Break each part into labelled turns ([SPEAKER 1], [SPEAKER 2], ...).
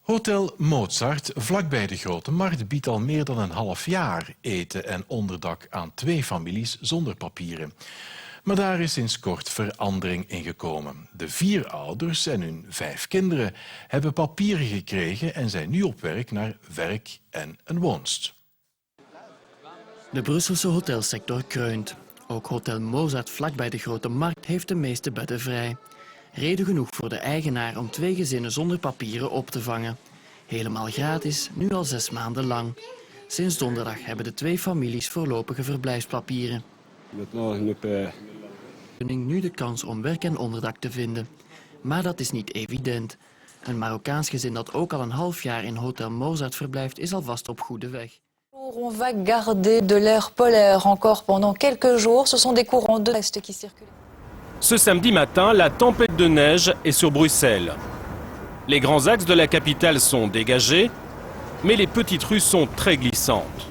[SPEAKER 1] Hotel Mozart, vlakbij de Grote Markt, biedt al meer dan een half jaar eten en onderdak aan 2 families zonder papieren. Maar daar is sinds kort verandering in gekomen. De 4 ouders en hun 5 kinderen hebben papieren gekregen en zijn nu op weg naar werk en een woonst.
[SPEAKER 2] De Brusselse hotelsector kreunt. Ook Hotel Mozart vlakbij de Grote Markt heeft de meeste bedden vrij. Reden genoeg voor de eigenaar om 2 gezinnen zonder papieren op te vangen. Helemaal gratis, nu al 6 maanden lang. Sinds donderdag hebben de 2 families voorlopige verblijfspapieren. Nu de kans om werk en onderdak te vinden. Maar dat is niet evident. Een Marokkaans gezin dat ook al een half jaar in Hotel Mozart verblijft, is alvast op goede weg.
[SPEAKER 3] On va garder de l'air polaire encore pendant quelques jours. Ce sont des courants de l'Est qui circulent.
[SPEAKER 4] Ce samedi matin, la tempête de neige est sur Bruxelles. Les grands axes de la capitale sont dégagés, mais les petites rues sont très glissantes.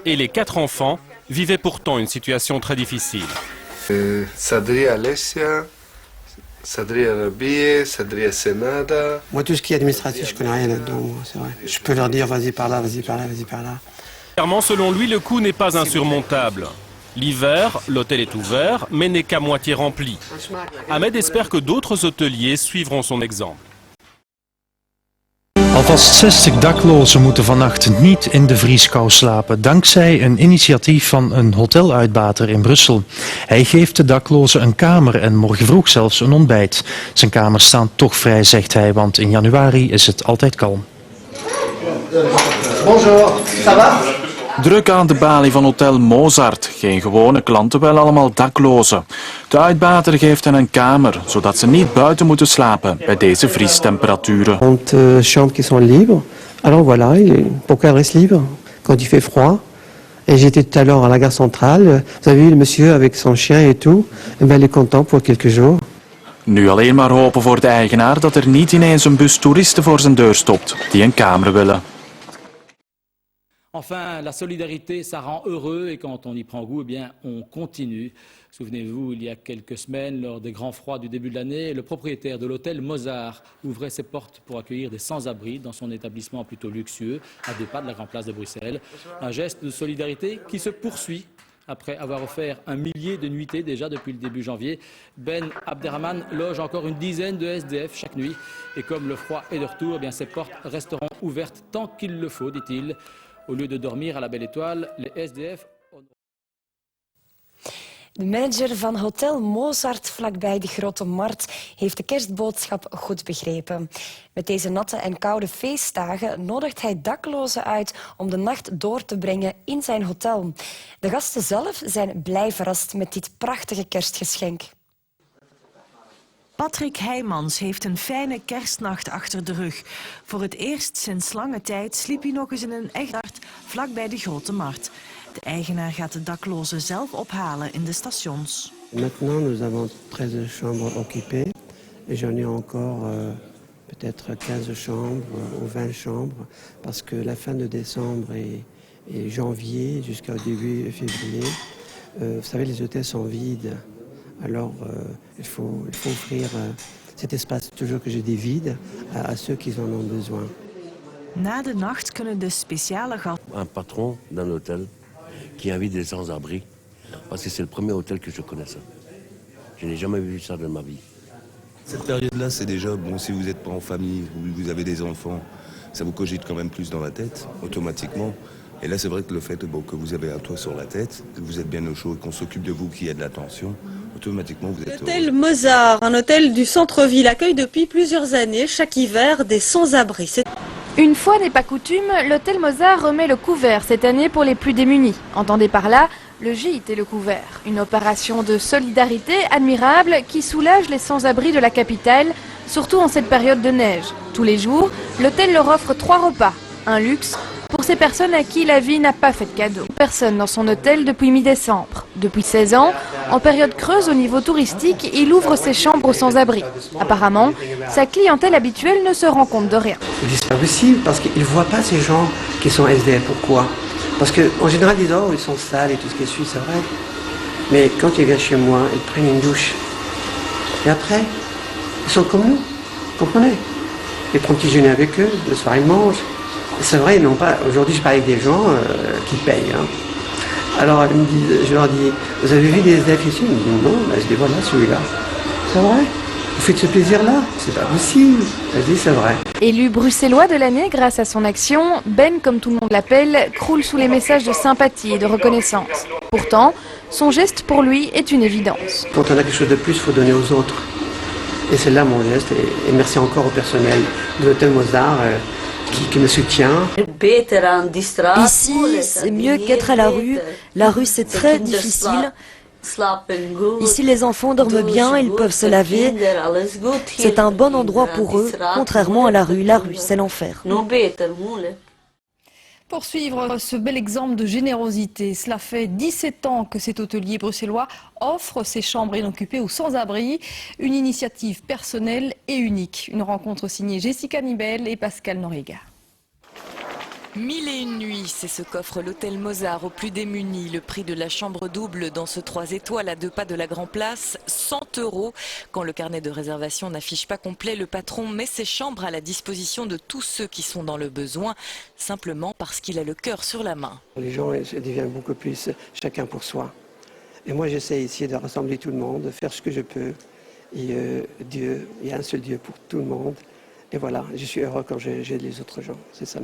[SPEAKER 4] Et les 4 enfants vivaient pourtant une situation très difficile.
[SPEAKER 5] Sadria Alessia, Sadria Rabie, Sadria Senada.
[SPEAKER 6] Moi, tout ce qui est administratif, je connais rien là-dedans, c'est vrai. Je peux leur dire vas-y par là, vas-y par là, vas-y par là.
[SPEAKER 4] Clairement, selon lui, le coût n'est pas insurmontable. L'hiver, l'hôtel est ouvert, mais n'est qu'à moitié rempli. Ahmed espère que d'autres hôteliers suivront son exemple.
[SPEAKER 7] Alvast 60 daklozen moeten vannacht niet in de vrieskou slapen, dankzij een initiatief van een hoteluitbater in Brussel. Hij geeft de daklozen een kamer en morgen vroeg zelfs een ontbijt. Zijn kamers staan toch vrij, zegt hij, want in januari is het altijd kalm.
[SPEAKER 8] Bonjour, ça va?
[SPEAKER 9] Druk aan de balie van Hotel Mozart. Geen gewone klanten, wel allemaal daklozen. De uitbater geeft hen een kamer, zodat ze niet buiten moeten slapen bij deze vriestemperaturen.
[SPEAKER 6] 30 chambres qui sont libres. Alors voilà, pour qu'elles restent libres quand il fait froid. Et j'étais tout à l'heure à la gare centrale. Vous avez vu le monsieur avec son chien et tout. Et ben, il est content pour quelques jours.
[SPEAKER 9] Nu alleen maar hopen voor de eigenaar dat er niet ineens een bus toeristen voor zijn deur stopt die een kamer willen.
[SPEAKER 10] Enfin, la solidarité, ça rend heureux et quand on y prend goût, eh bien, on continue. Souvenez-vous, il y a quelques semaines, lors des grands froids du début de l'année, le propriétaire de l'hôtel Mozart ouvrait ses portes pour accueillir des sans-abri dans son établissement plutôt luxueux, à 2 pas de la Grande Place de Bruxelles. Un geste de solidarité qui se poursuit après avoir offert 1 millier de nuitées déjà depuis le début janvier. Ben Abderrahman loge encore une dizaine de SDF chaque nuit. Et comme le froid est de retour, eh bien, ses portes resteront ouvertes tant qu'il le faut, dit-il. Au lieu de dormir à la Belle Étoile, les SDF...
[SPEAKER 3] De manager van Hotel Mozart vlakbij de Grote Markt heeft de kerstboodschap goed begrepen. Met deze natte en koude feestdagen nodigt hij daklozen uit om de nacht door te brengen in zijn hotel. De gasten zelf zijn blij verrast met dit prachtige kerstgeschenk.
[SPEAKER 11] Patrick Heijmans heeft een fijne kerstnacht achter de rug. Voor het eerst sinds lange tijd sliep hij nog eens in een echt hart vlakbij de Grote Markt. De eigenaar gaat de daklozen zelf ophalen in de stations.
[SPEAKER 6] Maintenant, nous avons 13 chambres occupées. Et j'en ai encore peut-être 15 chambres ou 20 chambres. Parce que la fin de décembre et janvier jusqu'au début février, vous savez, les hôtels sont vides. Alors, il faut offrir cet espace toujours que j'ai des vides à ceux qui en ont besoin.
[SPEAKER 11] Na de nacht kunnen de speciale gasten...
[SPEAKER 12] Un patron d'un hôtel qui invite des sans-abri, parce que c'est le premier hôtel que je connais ça. Je n'ai jamais vu ça de ma vie.
[SPEAKER 13] Cette période-là, c'est déjà, bon, si vous n'êtes pas en famille ou vous avez des enfants, ça vous cogite quand même plus dans la tête, automatiquement. Et là, c'est vrai que le fait que vous avez un toit sur la tête, que vous êtes bien au chaud et qu'on s'occupe de vous, qu'il y a de l'attention, automatiquement vous êtes...
[SPEAKER 14] L'hôtel Mozart, un hôtel du centre-ville, accueille depuis plusieurs années, chaque hiver, des sans-abri.
[SPEAKER 15] Une fois n'est pas coutume, l'hôtel Mozart remet le couvert cette année pour les plus démunis. Entendez par là le gîte et le couvert. Une opération de solidarité admirable qui soulage les sans-abri de la capitale, surtout en cette période de neige. Tous les jours, l'hôtel leur offre 3 repas, un luxe pour ces personnes à qui la vie n'a pas fait de cadeau. Personne dans son hôtel depuis mi-décembre. Depuis 16 ans, en période creuse au niveau touristique, il ouvre ses chambres aux sans-abri. Apparemment, sa clientèle habituelle ne se rend compte de rien.
[SPEAKER 6] C'est pas possible parce qu'ils ne voient pas ces gens qui sont SDF. Pourquoi? Parce qu'en général, ils disent oh, ils sont sales et tout ce qui suit, c'est vrai. Mais quand ils viennent chez moi, ils prennent une douche. Et après, ils sont comme nous. Comprenez? ils prennent petit déjeuner avec eux, le soir ils mangent. C'est vrai, non pas. Aujourd'hui, je parle avec des gens qui payent. Hein. Alors, je leur dis, vous avez vu des SDF ici? Ils me disent non. Ben, je dis voilà, celui-là. C'est vrai? Vous faites ce plaisir-là? C'est pas possible. Je dis c'est vrai.
[SPEAKER 15] Élu bruxellois de l'année grâce à son action, Ben, comme tout le monde l'appelle, croule sous les messages de sympathie et de reconnaissance. Pourtant, son geste pour lui est une évidence.
[SPEAKER 6] Quand on a quelque chose de plus, il faut donner aux autres. Et c'est là mon geste. Et merci encore au personnel de l'hôtel Mozart qui me soutient.
[SPEAKER 8] Ici, c'est mieux qu'être à la rue. La rue, c'est très difficile. Ici, les enfants dorment bien, ils peuvent se laver. C'est un bon endroit pour eux, contrairement à la rue. La rue, c'est l'enfer.
[SPEAKER 16] Pour suivre ce bel exemple de générosité, cela fait 17 ans que cet hôtelier bruxellois offre ses chambres inoccupées aux sans-abri. Une initiative personnelle et unique. Une rencontre signée Jessica Nibel et Pascal Noriega.
[SPEAKER 17] 1001 nuits, c'est ce qu'offre l'hôtel Mozart aux plus démunis. Le prix de la chambre double dans ce 3 étoiles à 2 pas de la Grand Place, 100 €. Quand le carnet de réservation n'affiche pas complet, le patron met ses chambres à la disposition de tous ceux qui sont dans le besoin, simplement parce qu'il a le cœur sur la main.
[SPEAKER 6] Les gens deviennent beaucoup plus chacun pour soi. Et moi, j'essaie ici de rassembler tout le monde, de faire ce que je peux. Et Dieu, il y a un seul Dieu pour tout le monde. Et voilà, je suis heureux quand j'aide les autres gens, c'est ça.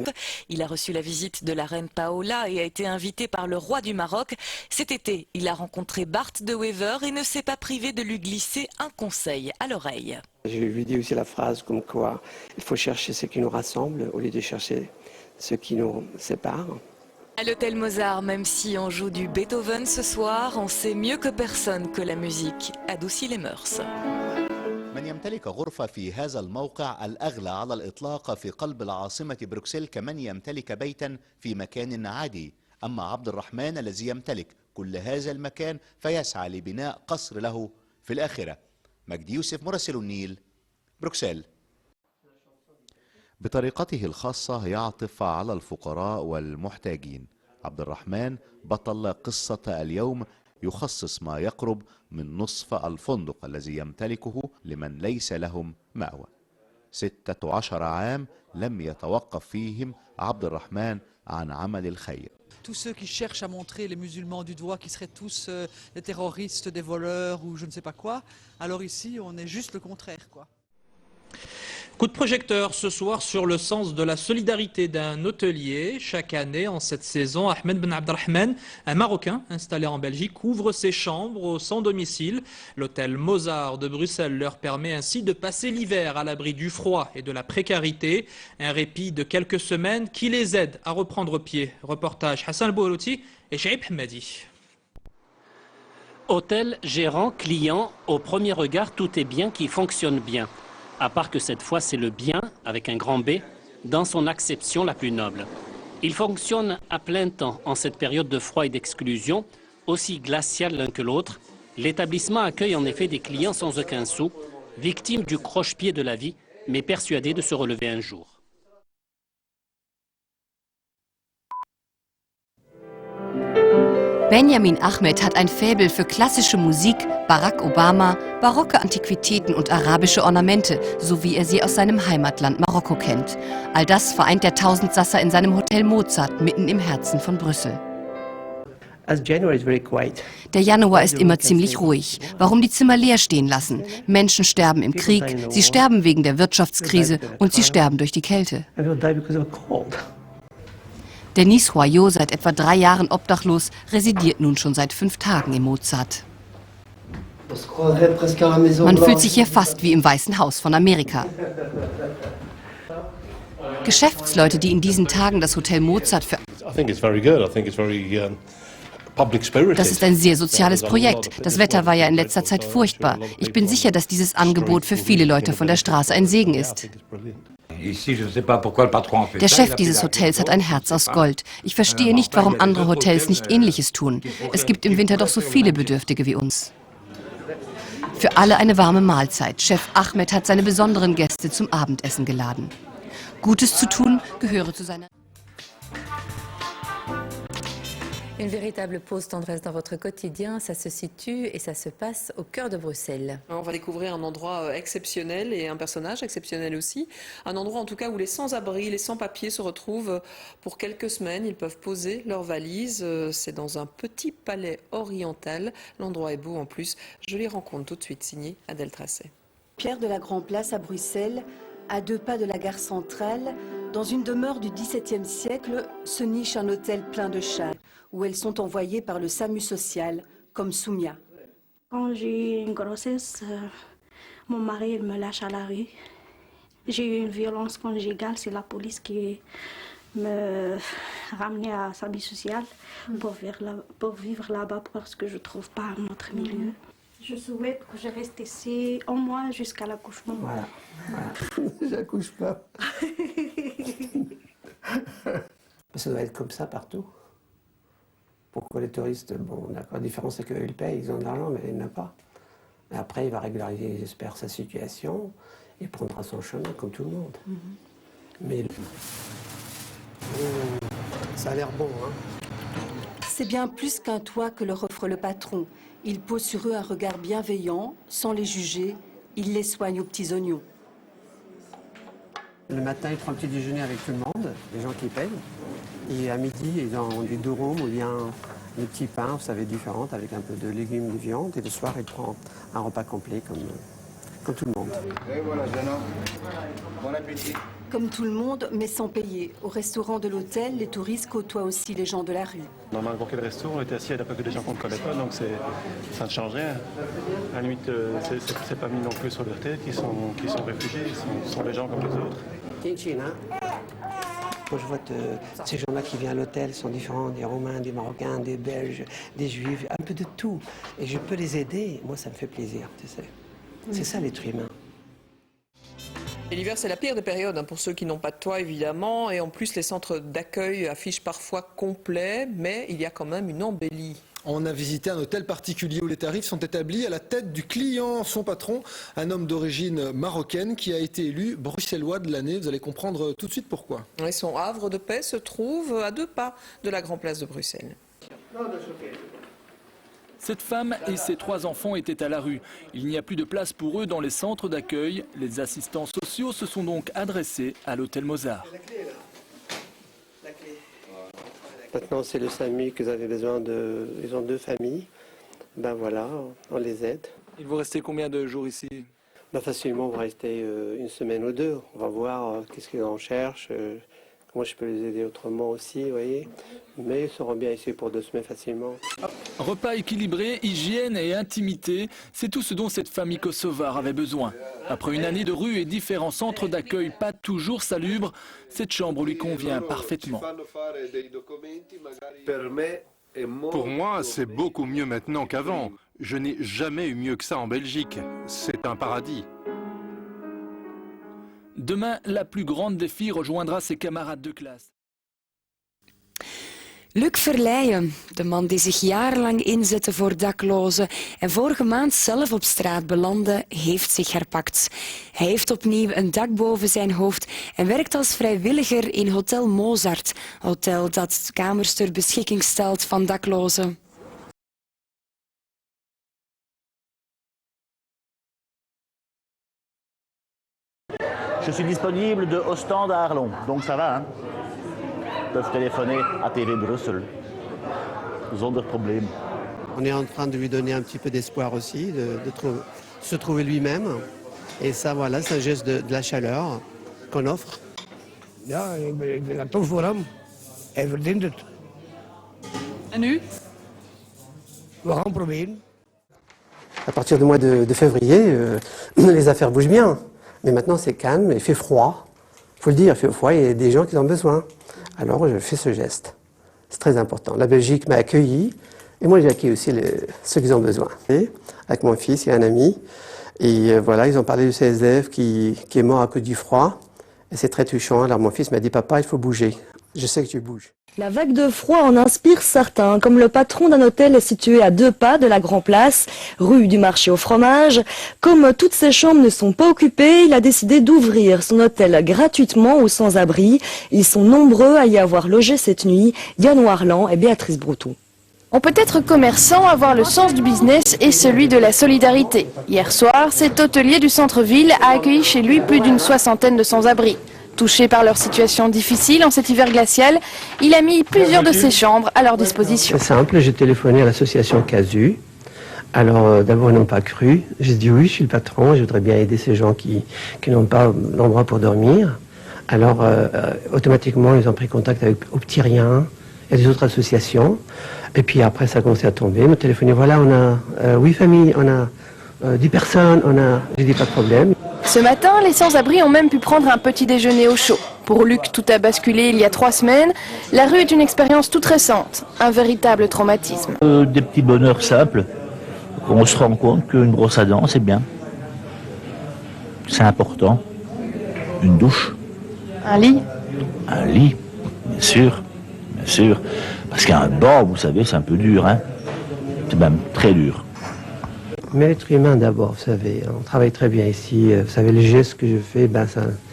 [SPEAKER 17] Il a reçu la visite de la reine Paola et a été invité par le roi du Maroc. Cet été, il a rencontré Bart de Wever et ne s'est pas privé de lui glisser un conseil à l'oreille.
[SPEAKER 6] Je lui dis aussi la phrase comme quoi il faut chercher ce qui nous rassemble au lieu de chercher ce qui nous sépare.
[SPEAKER 17] À l'hôtel Mozart, même si on joue du Beethoven ce soir, on sait mieux que personne que la musique adoucit les mœurs.
[SPEAKER 18] من يمتلك غرفة في هذا الموقع الأغلى على الإطلاق في قلب العاصمة بروكسل كمن يمتلك بيتا في مكان عادي. أما عبد الرحمن الذي يمتلك كل هذا المكان فيسعى لبناء قصر له في الآخرة. مجدي يوسف، مراسل النيل، بروكسل. بطريقته الخاصة يعطف على الفقراء والمحتاجين. عبد الرحمن بطل قصة اليوم يخصص ما يقرب من نصف الفندق الذي يمتلكه لمن ليس لهم مأوى. 16 عام لم يتوقف فيهم عبد الرحمن عن عمل الخير.
[SPEAKER 19] Tous ceux qui cherchent à montrer les musulmans du doigt, qui seraient tous des terroristes, des voleurs ou je ne sais pas quoi, alors ici on est juste le contraire, quoi.
[SPEAKER 20] Coup de projecteur ce soir sur le sens de la solidarité d'un hôtelier. Chaque année, en cette saison, Ahmed Ben Abdelrahman, un Marocain installé en Belgique, ouvre ses chambres aux sans-domicile. L'hôtel Mozart de Bruxelles leur permet ainsi de passer l'hiver à l'abri du froid et de la précarité. Un répit de quelques semaines qui les aide à reprendre pied. Reportage Hassan Bourouti et Shaib Hamadi.
[SPEAKER 21] Hôtel, gérant, client, au premier regard, tout est bien qui fonctionne bien. À part que cette fois, c'est le bien, avec un grand B, dans son acception la plus noble. Il fonctionne à plein temps en cette période de froid et d'exclusion, aussi glaciale l'un que l'autre. L'établissement accueille en effet des clients sans aucun sou, victimes du croche-pied de la vie, mais persuadés de se relever un jour.
[SPEAKER 22] Benjamin Ahmed hat ein Faible für klassische Musik, Barack Obama, barocke Antiquitäten und arabische Ornamente, so wie er sie aus seinem Heimatland Marokko kennt. All das vereint der Tausendsasser in seinem Hotel Mozart mitten im Herzen von Brüssel. Der Januar ist immer ziemlich ruhig. Warum die Zimmer leer stehen lassen? Menschen sterben im Krieg, sie sterben wegen der Wirtschaftskrise und sie sterben durch die Kälte. Denise Royot, seit etwa 3 Jahren obdachlos, residiert nun schon seit 5 Tagen im Mozart. Man fühlt sich hier fast wie im Weißen Haus von Amerika. Geschäftsleute, die in diesen Tagen das Hotel Mozart für... Das ist ein sehr soziales Projekt. Das Wetter war ja in letzter Zeit furchtbar. Ich bin sicher, dass dieses Angebot für viele Leute von der Straße ein Segen ist. Der Chef dieses Hotels hat ein Herz aus Gold. Ich verstehe nicht, warum andere Hotels nicht Ähnliches tun. Es gibt im Winter doch so viele Bedürftige wie uns. Für alle eine warme Mahlzeit. Chef Ahmed hat seine besonderen Gäste zum Abendessen geladen. Gutes zu tun gehöre zu seiner...
[SPEAKER 1] Une véritable pause tendresse dans votre quotidien, ça se situe et ça se passe au cœur de Bruxelles.
[SPEAKER 2] On va découvrir un endroit exceptionnel et un personnage exceptionnel aussi. Un endroit en tout cas où les sans-abri, les sans-papiers se retrouvent pour quelques semaines. Ils peuvent poser leurs valises. C'est dans un petit palais oriental. L'endroit est beau en plus. Je les rencontre tout de suite, signé Adèle Tracet.
[SPEAKER 23] Pierre de la Grand-Place à Bruxelles, à 2 pas de la gare centrale, dans une demeure du XVIIe siècle, se niche un hôtel plein de charme, où elles sont envoyées par le SAMU social, comme Soumia.
[SPEAKER 24] Quand j'ai eu une grossesse, mon mari il me lâche à la rue. J'ai eu une violence conjugale, c'est la police qui me ramenait à SAMU social pour vivre là-bas parce que je ne trouve pas un autre milieu. Je souhaite que je reste ici au moins jusqu'à l'accouchement.
[SPEAKER 6] Voilà. J'accouche pas. Ça doit être comme ça partout. Pourquoi les touristes, bon, d'accord, la différence c'est qu'eux ils payent, ils ont de l'argent, mais il n'en a pas. Et après, il va régulariser, j'espère, sa situation et prendra son chemin comme tout le monde. Mais ça a l'air bon, hein.
[SPEAKER 23] C'est bien plus qu'un toit que leur offre le patron. Il pose sur eux un regard bienveillant, sans les juger. Il les soigne aux petits oignons.
[SPEAKER 6] Le matin, ils prennent un petit déjeuner avec tout le monde, les gens qui payent. Et à midi, ils ont des durum ou bien des petits pains, vous savez, différentes, avec un peu de légumes, de viande. Et le soir, ils prennent un repas complet comme tout le monde.
[SPEAKER 23] Et voilà, jeune homme. Bon appétit. Comme tout le monde, mais sans payer. Au restaurant de l'hôtel, les touristes côtoient aussi les gens de la rue.
[SPEAKER 25] Dans n'importe quel resto, on était assis à que des gens qu'on ne connaît pas, donc ça ne change rien. À la limite, c'est pas mis non plus sur leur tête, qui sont réfugiés, ils sont les gens comme les autres.
[SPEAKER 6] Chin, hein. Moi, je vois que ces gens-là qui viennent à l'hôtel sont différents, des Roumains, des Marocains, des Belges, des Juifs, un peu de tout. Et je peux les aider. Moi, ça me fait plaisir, tu sais. C'est ça l'être humain.
[SPEAKER 2] Et l'hiver, c'est la pire des périodes pour ceux qui n'ont pas de toit, évidemment. Et en plus, les centres d'accueil affichent parfois complet, mais il y a quand même une embellie.
[SPEAKER 26] On a visité un hôtel particulier où les tarifs sont établis à la tête du client, son patron, un homme d'origine marocaine qui a été élu bruxellois de l'année. Vous allez comprendre tout de suite pourquoi.
[SPEAKER 2] Et son havre de paix se trouve à 2 pas de la Grand-Place de Bruxelles.
[SPEAKER 27] Cette femme et ses 3 enfants étaient à la rue. Il n'y a plus de place pour eux dans les centres d'accueil. Les assistants sociaux se sont donc adressés à l'hôtel Mozart.
[SPEAKER 6] Maintenant, c'est le SAMU que vous avez besoin de... Ils ont 2 familles. Ben voilà, on les aide.
[SPEAKER 27] Il vous restez combien de jours ici?
[SPEAKER 6] Ben facilement, on va rester 1 semaine ou 2. On va voir qu'est-ce qu'ils en cherchent. Comment je peux les aider autrement aussi, vous voyez. Mais ils seront bien ici pour 2 semaines facilement.
[SPEAKER 27] Repas équilibré, hygiène et intimité, c'est tout ce dont cette famille kosovare avait besoin. Après une année de rue et différents centres d'accueil pas toujours salubres, cette chambre lui convient parfaitement.
[SPEAKER 28] Pour moi, c'est beaucoup mieux maintenant qu'avant. Je n'ai jamais eu mieux que ça en Belgique. C'est un paradis.
[SPEAKER 27] Demain, la plus grande des filles rejoindra ses camarades de classe.
[SPEAKER 3] Luc Verleijen, de man die zich jarenlang inzette voor daklozen en vorige maand zelf op straat belandde, heeft zich herpakt. Hij heeft opnieuw een dak boven zijn hoofd en werkt als vrijwilliger in Hotel Mozart, hotel dat kamers ter beschikking stelt van daklozen.
[SPEAKER 29] Je suis disponible de Ostende à Arlon, donc ça va, hein. Ils peuvent téléphoner à TV Bruxelles, zonder probleem.
[SPEAKER 6] On est en train de lui donner un petit peu d'espoir aussi, de se trouver lui-même. Et ça, voilà, c'est un geste de la chaleur qu'on offre.
[SPEAKER 30] Ja, ik ben er toch voor hem. Hij verdient het.
[SPEAKER 11] En nu?
[SPEAKER 30] We gaan proberen.
[SPEAKER 6] À partir du mois de février, les affaires bougent bien. Mais maintenant, c'est calme, il fait froid. Il faut le dire, il fait froid, il y a des gens qui en ont besoin. Alors, je fais ce geste. C'est très important. La Belgique m'a accueilli, et moi, j'ai accueilli aussi ceux qui en ont besoin. Et avec mon fils et un ami, et voilà, ils ont parlé du CSDF qui est mort à cause du froid. Et c'est très touchant. Alors, mon fils m'a dit, papa, il faut bouger. Je sais que tu bouges.
[SPEAKER 8] La vague de froid en inspire certains, comme le patron d'un hôtel situé à 2 pas de la Grand-Place, rue du Marché au Fromage. Comme toutes ses chambres ne sont pas occupées, il a décidé d'ouvrir son hôtel gratuitement aux sans-abri. Ils sont nombreux à y avoir logé cette nuit, Yann Warland et Béatrice Broutou.
[SPEAKER 4] On peut être commerçant, avoir le sens du business et celui de la solidarité. Hier soir, cet hôtelier du centre-ville a accueilli chez lui plus d'une soixantaine de sans-abri. Touché par leur situation difficile en cet hiver glacial, il a mis plusieurs de ses chambres à leur disposition.
[SPEAKER 6] C'est simple, j'ai téléphoné à l'association Casu. Alors d'abord ils n'ont pas cru. J'ai dit oui, je suis le patron, je voudrais bien aider ces gens qui n'ont pas d'endroit pour dormir. Alors automatiquement ils ont pris contact avec Optirien et des autres associations. Et puis après ça a commencé à tomber. Ils m'ont téléphoné, voilà on a 8 familles, on a 10 personnes, j'ai dit pas de problème.
[SPEAKER 4] Ce matin, les sans-abri ont même pu prendre un petit déjeuner au chaud. Pour Luc, tout a basculé il y a 3 semaines. La rue est une expérience toute récente, un véritable traumatisme.
[SPEAKER 29] Des petits bonheurs simples. On se rend compte qu'une brosse à dents, c'est bien. C'est important. Une douche.
[SPEAKER 4] Un lit.
[SPEAKER 29] Un lit, bien sûr. Bien sûr. Parce qu'un banc, vous savez, c'est un peu dur. Hein. C'est même très dur.
[SPEAKER 6] Mais l'être humain d'abord, vous savez, on travaille très bien ici. Vous savez, les gestes que je fais,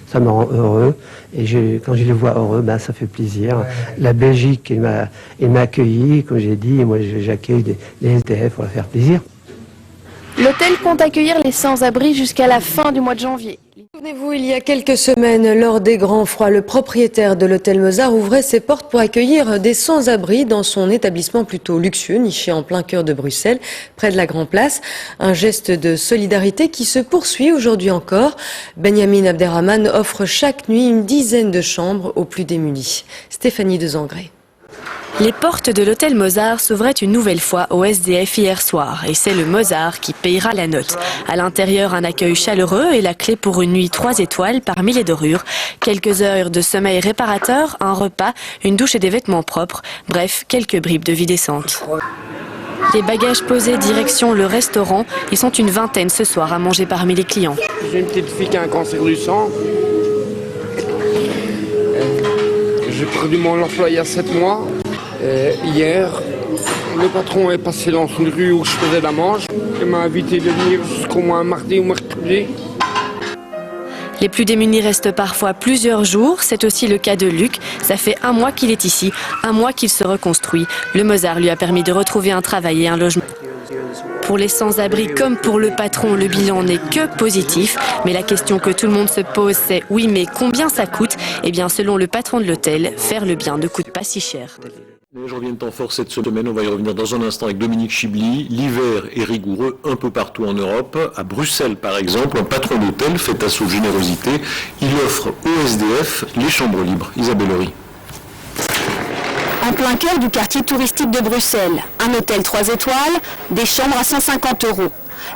[SPEAKER 6] ça me rend heureux. Et quand je les vois heureux, ça fait plaisir. La Belgique, il m'a accueilli, comme j'ai dit, et moi j'accueille les SDF pour leur faire plaisir.
[SPEAKER 4] L'hôtel compte accueillir les sans-abri jusqu'à la fin du mois de janvier.
[SPEAKER 5] Souvenez-vous, il y a quelques semaines, lors des grands froids, le propriétaire de l'hôtel Mozart ouvrait ses portes pour accueillir des sans-abri dans son établissement plutôt luxueux, niché en plein cœur de Bruxelles, près de la Grand Place. Un geste de solidarité qui se poursuit aujourd'hui encore. Benjamin Abderrahman offre chaque nuit une dizaine de chambres aux plus démunis. Stéphanie Dezangré.
[SPEAKER 7] Les portes de l'hôtel Mozart s'ouvraient une nouvelle fois au SDF hier soir et c'est le Mozart qui payera la note. À l'intérieur, un accueil chaleureux et la clé pour une nuit 3 étoiles parmi les dorures. Quelques heures de sommeil réparateur, un repas, une douche et des vêtements propres. Bref, quelques bribes de vie décente. Les bagages posés direction le restaurant. Ils sont une vingtaine ce soir à manger parmi les clients.
[SPEAKER 9] J'ai une petite fille qui a un cancer du sang. J'ai perdu mon emploi il y a 7 mois. Hier, le patron est passé dans une rue où je faisais la manche. Il m'a invité de venir jusqu'au moins mardi ou mercredi.
[SPEAKER 7] Les plus démunis restent parfois plusieurs jours. C'est aussi le cas de Luc. Ça fait 1 mois qu'il est ici, 1 mois qu'il se reconstruit. Le Mozart lui a permis de retrouver un travail et un logement. Pour les sans-abri comme pour le patron, le bilan n'est que positif. Mais la question que tout le monde se pose, c'est oui, mais combien ça coûte? Eh bien, selon le patron de l'hôtel, faire le bien ne coûte pas si cher.
[SPEAKER 10] Je reviens de temps fort cette semaine, on va y revenir dans un instant avec Dominique Chibli. L'hiver est rigoureux un peu partout en Europe. À Bruxelles, par exemple, un patron d'hôtel fait assaut de générosité. Il offre aux SDF les chambres libres. Isabelle Horry.
[SPEAKER 12] En plein cœur du quartier touristique de Bruxelles, un hôtel 3 étoiles, des chambres à 150 €.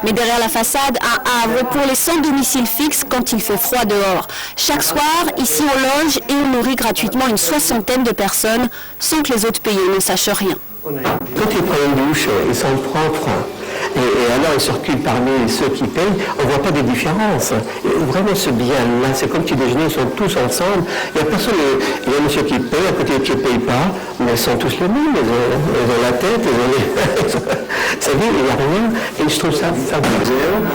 [SPEAKER 12] Mais derrière la façade, un havre pour les sans domicile fixe quand il fait froid dehors. Chaque soir, ici on loge et on nourrit gratuitement une soixantaine de personnes sans que les autres payés ne sachent rien.
[SPEAKER 13] Quand ils prennent une douche, ils sont propres. Et alors ils circulent parmi ceux qui payent, on ne voit pas de différence. Vraiment ce bien-là, c'est comme petit déjeuner, ils sont tous ensemble. Il y a personne, il y a monsieur qui paye, à côté qui ne paye pas, mais ils sont tous les mêmes, ils ont la tête, ça dit, il n'y a rien, et je trouve ça fabuleux.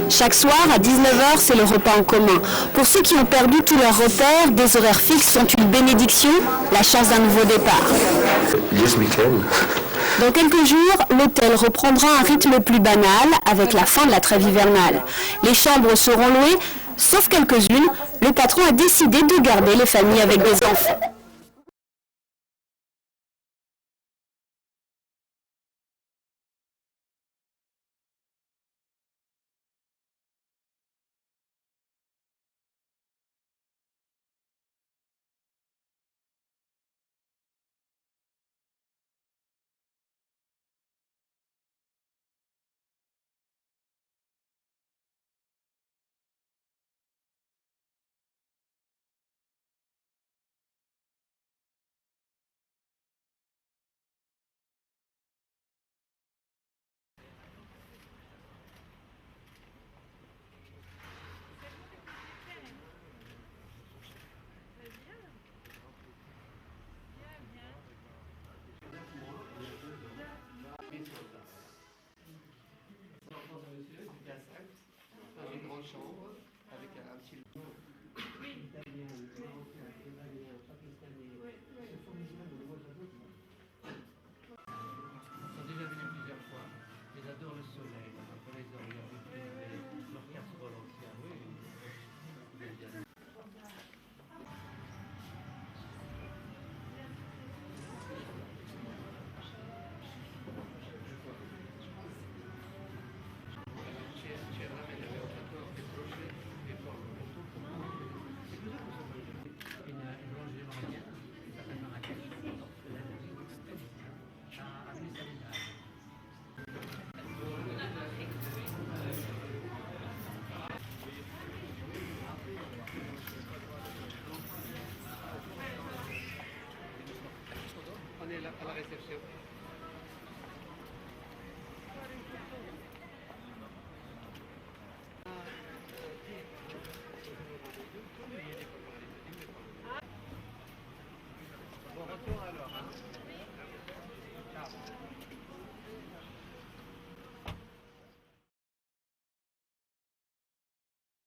[SPEAKER 12] Chaque soir, à 19h, c'est le repas en commun. Pour ceux qui ont perdu tous leurs repères, des horaires fixes sont une bénédiction, la chance d'un nouveau départ.
[SPEAKER 13] Yes, we can.
[SPEAKER 12] Dans quelques jours, l'hôtel reprendra un rythme plus banal avec la fin de la trêve hivernale. Les chambres seront louées, sauf quelques-unes. Le patron a décidé de garder les familles avec des enfants.
[SPEAKER 1] réception.